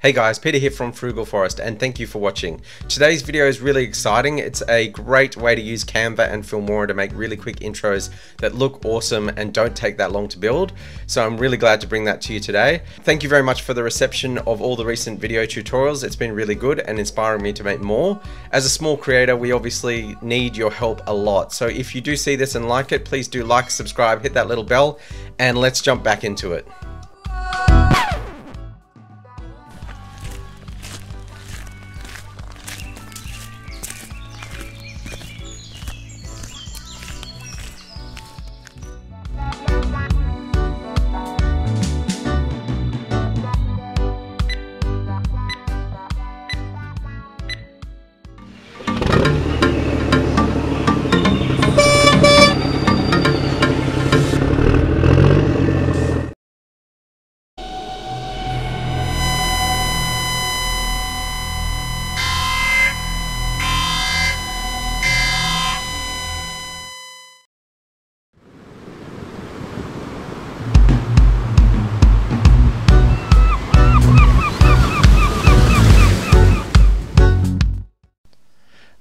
Hey guys, Peter here from Frugal Forest and thank you for watching. Today's video is really exciting. It's a great way to use Canva and Filmora to make really quick intros that look awesome and don't take that long to build. So I'm really glad to bring that to you today. Thank you very much for the reception of all the recent video tutorials. It's been really good and inspiring me to make more. As a small creator, we obviously need your help a lot. So if you do see this and like it, please do like, subscribe, hit that little bell, and let's jump back into it.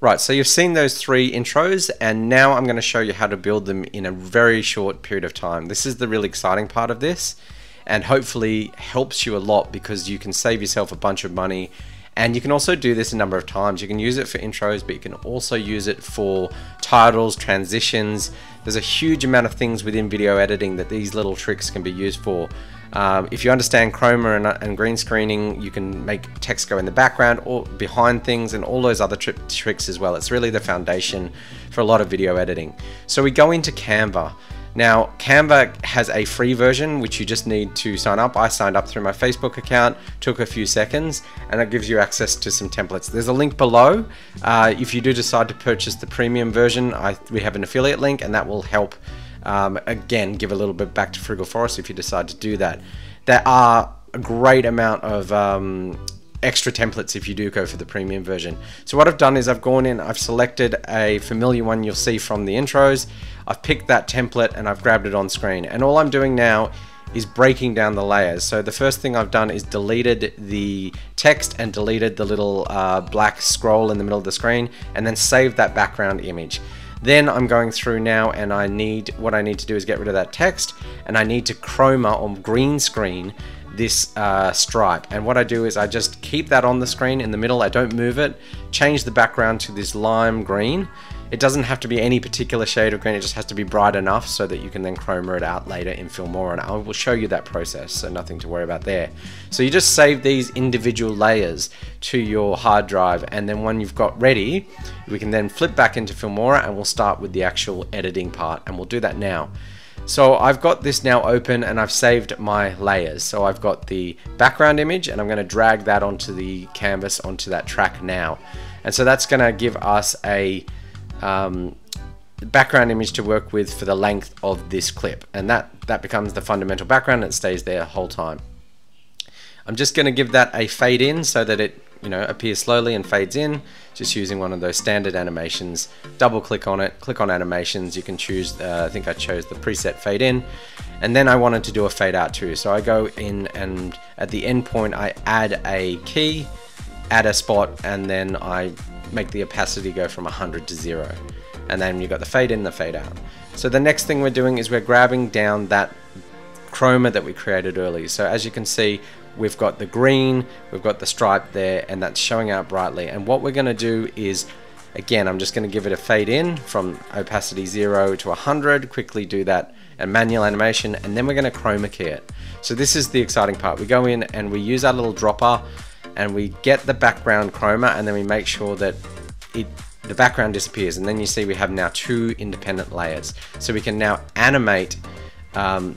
Right, so you've seen those three intros and now I'm going to show you how to build them in a very short period of time. This is the really exciting part of this and hopefully helps you a lot because you can save yourself a bunch of money, and you can also do this a number of times. You can use it for intros, but you can also use it for titles, transitions. There's a huge amount of things within video editing that these little tricks can be used for. If you understand chroma and green screening, you can make text go in the background or behind things and all those other tricks as well. It's really the foundation for a lot of video editing. So we go into Canva. Now, Canva has a free version which you just need to sign up. I signed up through my Facebook account, took a few seconds, and it gives you access to some templates. There's a link below. If you do decide to purchase the premium version, we have an affiliate link, and that will help again give a little bit back to Frugal Forest if you decide to do that. There are a great amount of extra templates if you do go for the premium version. So what I've done is I've gone in, I've selected a familiar one you'll see from the intros. I've picked that template and I've grabbed it on screen, and all I'm doing now is breaking down the layers. So the first thing I've done is deleted the text and deleted the little black scroll in the middle of the screen, and then saved that background image. Then I'm going through now, and what I need to do is get rid of that text, and I need to chroma or green screen this stripe. And what I do is I just keep that on the screen in the middle. I don't move it. Change the background to this lime green. It doesn't have to be any particular shade of green, it just has to be bright enough so that you can then chroma it out later in Filmora, and I will show you that process, so nothing to worry about there. So you just save these individual layers to your hard drive, and then when you've got ready, we can then flip back into Filmora and we'll start with the actual editing part, and we'll do that now. So I've got this now open and I've saved my layers. So I've got the background image and I'm going to drag that onto the canvas, onto that track now. And so that's going to give us a background image to work with for the length of this clip, and that becomes the fundamental background and it stays there the whole time. I'm just going to give that a fade in so that it appears slowly and fades in, just using one of those standard animations. Double click on it, click on animations, you can choose, I think I chose the preset fade in, and then I wanted to do a fade out too. So I go in and at the end point I add a key, add a spot, and then I make the opacity go from 100 to 0. And then you've got the fade in, the fade out. So the next thing we're doing is we're grabbing down that chroma that we created earlier. So as you can see, we've got the green, we've got the stripe there, and that's showing out brightly. And what we're going to do is, again, I'm just going to give it a fade in from opacity 0 to 100, quickly do that, a manual animation, and then we're going to chroma key it. So this is the exciting part. We go in and we use our little dropper and we get the background chroma, and then we make sure that the background disappears, and then you see we have now two independent layers. So we can now animate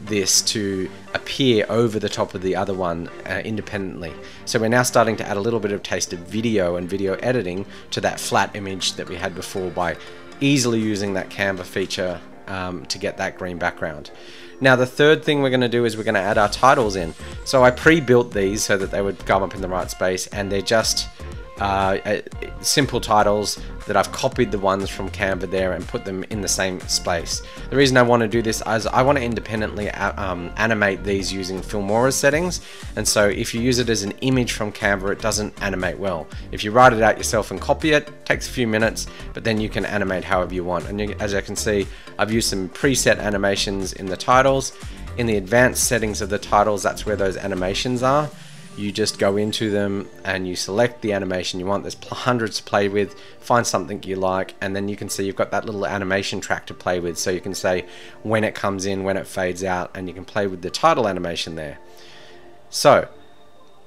this to appear over the top of the other one independently. So we're now starting to add a little bit of taste of video and video editing to that flat image that we had before by easily using that Canva feature to get that green background. Now the third thing we're going to do is we're going to add our titles in. So I pre-built these so that they would come up in the right space, and they're just simple titles that I've copied the ones from Canva there and put them in the same space. The reason I want to do this is I want to independently animate these using Filmora's settings, and so if you use it as an image from Canva, it doesn't animate well. If you write it out yourself and copy it, it takes a few minutes, but then you can animate however you want. And as you can see, I've used some preset animations in the titles. In the advanced settings of the titles, that's where those animations are. You just go into them and you select the animation you want. There's hundreds to play with, find something you like, and then you can see you've got that little animation track to play with. So you can say when it comes in, when it fades out, and you can play with the title animation there. So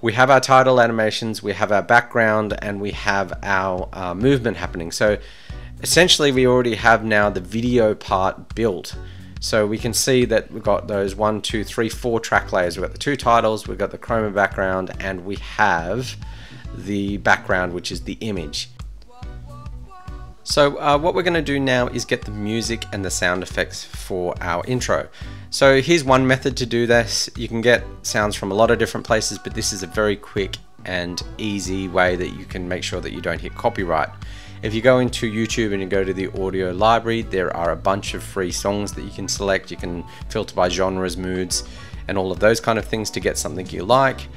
we have our title animations, we have our background, and we have our movement happening. So essentially we already have now the video part built. So we can see that we've got those 1, 2, 3, 4 track layers. We've got the 2 titles, we've got the chroma background, and we have the background, which is the image. So what we're going to do now is get the music and the sound effects for our intro. So here's one method to do this. You can get sounds from a lot of different places, but this is a very quick and easy way that you can make sure that you don't hit copyright. If you go into YouTube and you go to the audio library, there are a bunch of free songs that you can select. You can filter by genres, moods, and all of those kind of things to get something you like.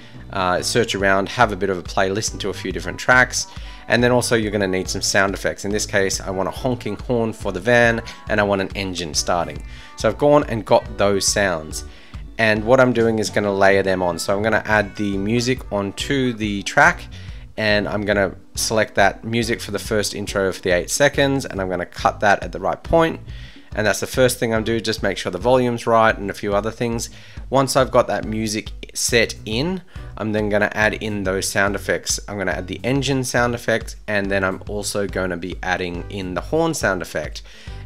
Search around, have a bit of a play, listen to a few different tracks, and then also you're going to need some sound effects. In this case, I want a honking horn for the van, and I want an engine starting. So I've gone and got those sounds. And what I'm doing is going to layer them on. So I'm going to add the music onto the track, and I'm going to select that music for the first intro for the 8 seconds, and I'm going to cut that at the right point. And that's the first thing I'm doing, just make sure the volume's right and a few other things. Once I've got that music set in, I'm then going to add in those sound effects. I'm going to add the engine sound effect, and then I'm also going to be adding in the horn sound effect.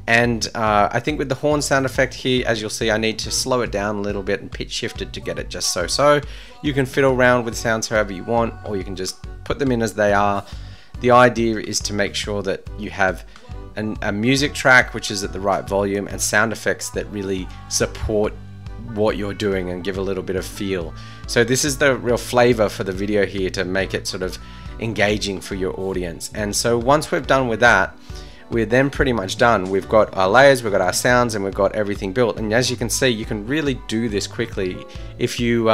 And I think with the horn sound effect here, as you'll see, I need to slow it down a little bit and pitch shift it to get it just so. You can fiddle around with sounds however you want, or you can just put them in as they are. The idea is to make sure that you have a music track which is at the right volume, and sound effects that really support what you're doing and give a little bit of feel. So this is the real flavor for the video here, to make it sort of engaging for your audience. And so once we've done with that, we're then pretty much done. We've got our layers, we've got our sounds, and we've got everything built. And as you can see, you can really do this quickly. If you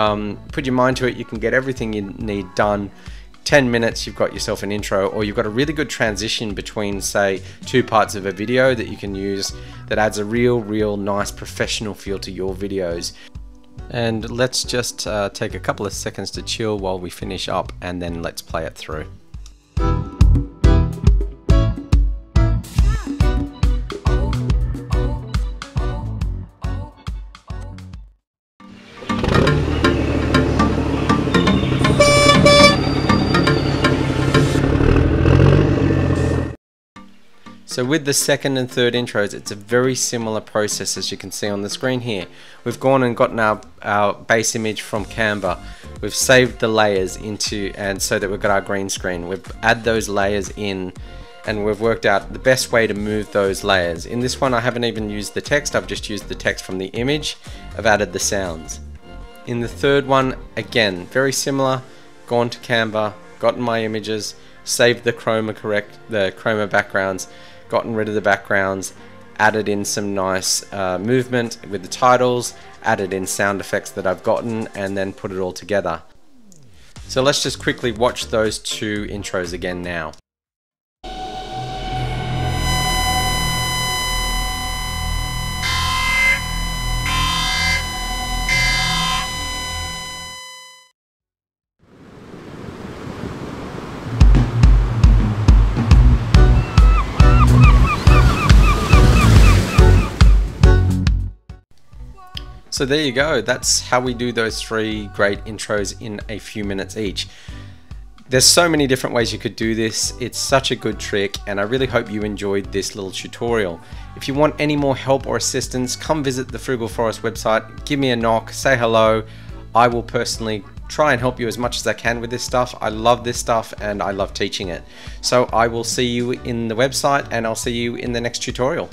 put your mind to it, you can get everything you need done. 10 minutes, you've got yourself an intro, or you've got a really good transition between, say, 2 parts of a video that you can use that adds a real nice professional feel to your videos. And let's just take a couple of seconds to chill while we finish up, and then let's play it through. So with the second and third intros, it's a very similar process as you can see on the screen here. We've gone and gotten our base image from Canva. We've saved the layers into, and so that we've got our green screen. We've added those layers in, and we've worked out the best way to move those layers. In this one, I haven't even used the text. I've just used the text from the image. I've added the sounds. In the third one, again, very similar. Gone to Canva, gotten my images, saved the chroma backgrounds, gotten rid of the backgrounds, added in some nice movement with the titles, added in sound effects that I've gotten, and then put it all together. So let's just quickly watch those 2 intros again now. So there you go, that's how we do those 3 great intros in a few minutes each. There's so many different ways you could do this. It's such a good trick, and I really hope you enjoyed this little tutorial. If you want any more help or assistance, come visit the Frugal Forest website, give me a knock, say hello. I will personally try and help you as much as I can with this stuff. I love this stuff and I love teaching it. So I will see you in the website, and I'll see you in the next tutorial.